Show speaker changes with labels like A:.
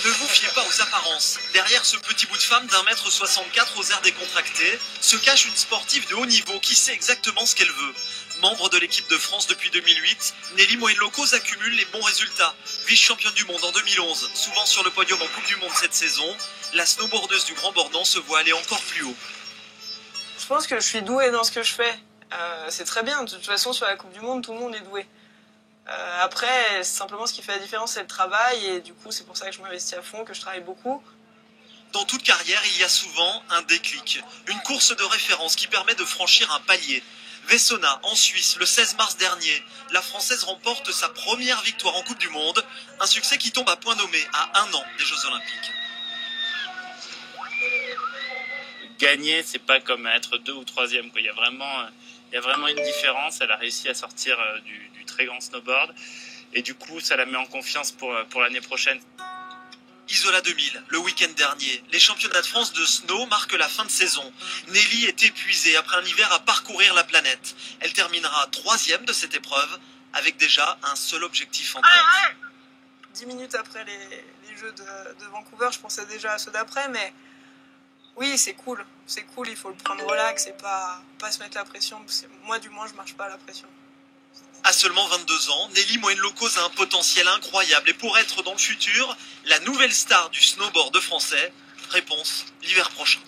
A: Ne vous fiez pas aux apparences. Derrière ce petit bout de femme d'1,64 m aux airs décontractés, se cache une sportive de haut niveau qui sait exactement ce qu'elle veut. Membre de l'équipe de France depuis 2008, Nelly Moen-Locos accumule les bons résultats. Vice-championne du monde en 2011, souvent sur le podium en Coupe du Monde cette saison, la snowboardeuse du Grand Bornand se voit aller encore plus haut.
B: Je pense que je suis douée dans ce que je fais. C'est très bien. De toute façon, sur la Coupe du Monde, tout le monde est doué. Après, simplement, ce qui fait la différence, c'est le travail. Et du coup, c'est pour ça que je m'investis à fond, que je travaille beaucoup.
A: Dans toute carrière, il y a souvent un déclic. Une course de référence qui permet de franchir un palier. Vessona, en Suisse, le 16 mars dernier, la Française remporte sa première victoire en Coupe du Monde. Un succès qui tombe à point nommé à 1 an des Jeux Olympiques.
C: Gagner, c'est pas comme être 2 ou 3e. Il y a vraiment une différence. Elle a réussi à sortir du très grand snowboard. Et du coup, ça la met en confiance pour l'année prochaine.
A: Isola 2000, le week-end dernier, les championnats de France de snow marquent la fin de saison. Nelly est épuisée après un hiver à parcourir la planète. Elle terminera 3e de cette épreuve, avec déjà un seul objectif en tête.
B: 10 minutes après les Jeux de Vancouver, je pensais déjà à ceux d'après, mais oui, c'est cool. C'est cool, il faut le prendre relax et pas se mettre la pression. Moi, du moins, je marche pas à la pression.
A: À seulement 22 ans, Nelly Moen-Locos a un potentiel incroyable et pour être dans le futur, la nouvelle star du snowboard français, réponse l'hiver prochain.